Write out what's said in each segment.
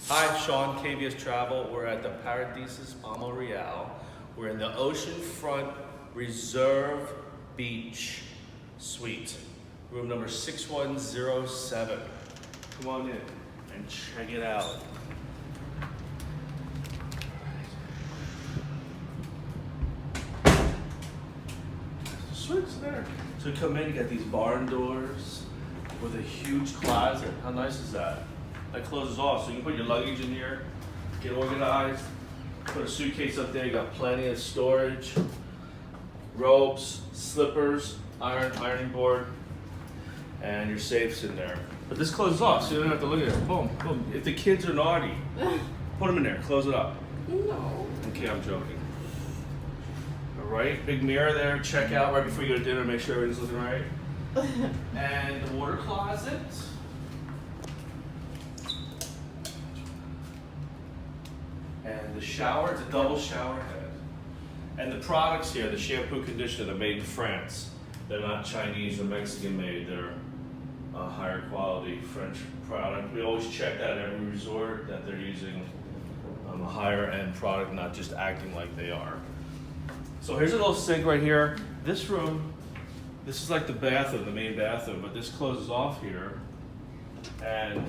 Hi, Sean, KBS Travel. We're at the Paradisus Palma Real. We're in the Oceanfront Reserve Beach Suite, room number 6107. Come on in and check it out. The suite's there. So you come in, you got these barn doors with a huge closet. How nice is that? That closes off, so you can put your luggage in here, get organized, put a suitcase up there, you got plenty of storage, robes, slippers, ironing board, and your safe's in there. But this closes off, so you don't have to look at it. Boom, boom. If the kids are naughty, put them in there, close it up. No. Okay, I'm joking. All right, big mirror there, check out right before you go to dinner, make sure everything's looking right. And the water closet. And the shower, it's a double shower head. And the products here, the shampoo conditioner, they're made in France. They're not Chinese or Mexican made. They're a higher quality French product. We always check that at every resort that they're using a higher end product, not just acting like they are. So here's a little sink right here. This room, this is like the bathroom, the main bathroom, but this closes off here. And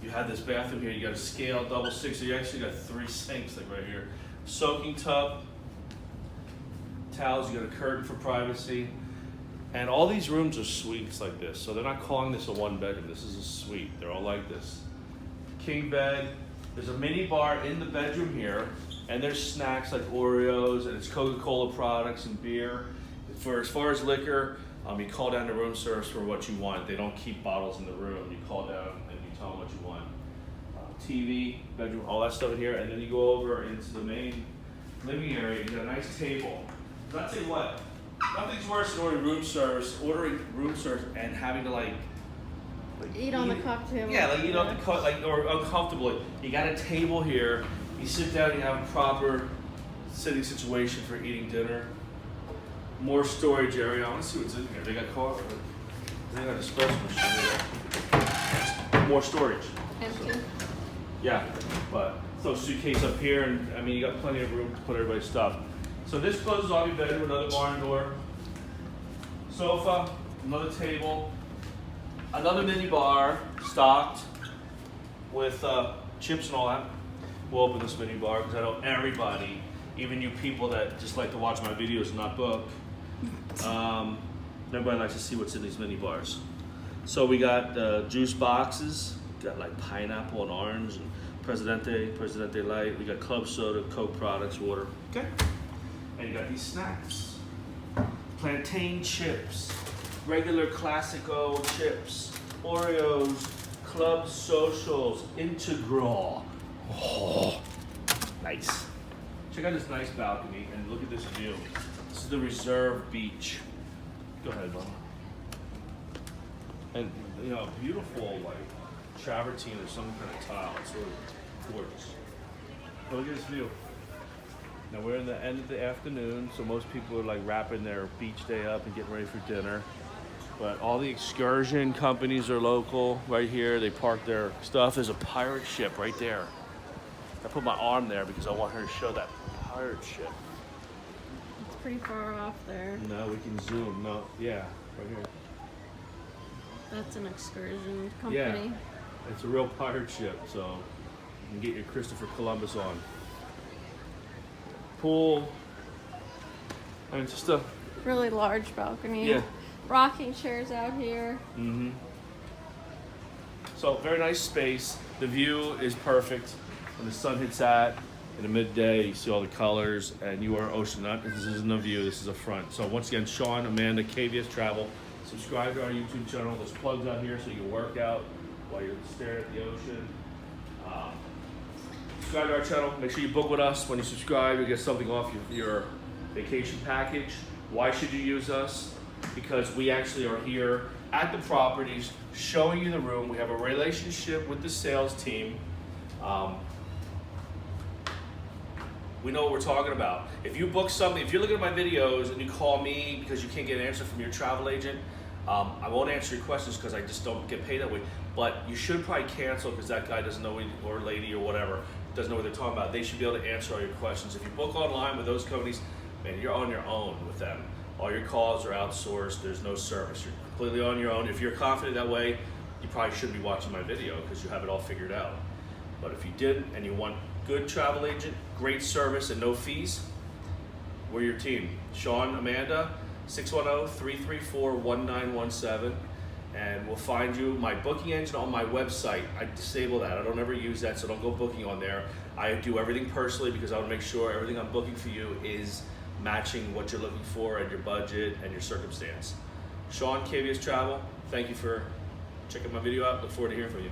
you have this bathroom here, you got a scale, double sink, so you actually got 3 sinks like right here. Soaking tub, towels, you got a curtain for privacy. And all these rooms are suites like this, so they're not calling this a 1-bedroom, this is a suite. They're all like this. King bed, there's a mini bar in the bedroom here, and there's snacks like Oreos, and it's Coca-Cola products and beer. For as far as liquor, you call down the room service for what you want. They don't keep bottles in the room. You call down and you tell them what you want. TV, bedroom, all that stuff in here, and then you go over into the main living area. You got a nice table. So I'll tell you what, nothing's worse than ordering room service and having to Eat on the cocktail. Yeah, like eat on the or uncomfortably. You got a table here. You sit down. You have a proper sitting situation for eating dinner. More storage area. I want to see what's in here. They got coffee. They got a espresso machine there. More storage. Empty. So, yeah, but throw a suitcase up here, and I mean you got plenty of room to put everybody's stuff. So this closes off your bedroom, another barn door, sofa, another table, another mini bar stocked with chips and all that. We'll open this mini bar because I know everybody, even you people that just like to watch my videos and not book, everybody likes to see what's in these mini bars. So we got juice boxes, got like pineapple and orange and Presidente Light. We got club soda, Coke products, water. Okay. And you got these snacks. Plantain chips, regular Classico chips, Oreos, Club Socials, Integral. Oh, nice. Check out this nice balcony and look at this view. This is the Reserve Beach. Go ahead, Mom. And you know, beautiful like travertine or some kind of tile. It's really gorgeous. But look at this view. Now we're in the end of the afternoon, so most people are like wrapping their beach day up and getting ready for dinner. But all the excursion companies are local right here. They park their stuff. There's a pirate ship right there. I put my arm there because I want her to show that pirate ship. It's pretty far off there. No, we can zoom. No, yeah, right here. That's an excursion company. Yeah, it's a real pirate ship, so you can get your Christopher Columbus on. Pool, and it's just a Really large balcony. Yeah. Rocking chairs out here. Mm-hmm. So very nice space. The view is perfect. When the sun hits that in the midday, you see all the colors, and you are ocean. This isn't a view. This is a front. So once again, Sean, Amanda, KBS Travel. Subscribe to our YouTube channel. There's plugs out here so you can work out while you're staring at the ocean. Subscribe to our channel. Make sure you book with us. When you subscribe, you get something off your vacation package. Why should you use us? Because we actually are here at the properties showing you the room. We have a relationship with the sales team. We know what we're talking about. If you book something, if you're looking at my videos and you call me because you can't get an answer from your travel agent, I won't answer your questions because I just don't get paid that way. But you should probably cancel because that guy doesn't know what, or lady or whatever doesn't know what they're talking about. They should be able to answer all your questions. If you book online with those companies, man, you're on your own with them. All your calls are outsourced. There's no service. You're completely on your own. If you're confident that way, you probably shouldn't be watching my video because you have it all figured out. But if you didn't and you want good travel agent, great service, and no fees, we're your team. Sean, Amanda, 610-334-1917, and we'll find you. My booking engine on my website, I disable that. I don't ever use that, so don't go booking on there. I do everything personally because I want to make sure everything I'm booking for you is matching what you're looking for and your budget and your circumstance. Sean, KVS Travel, thank you for checking my video out. Look forward to hearing from you.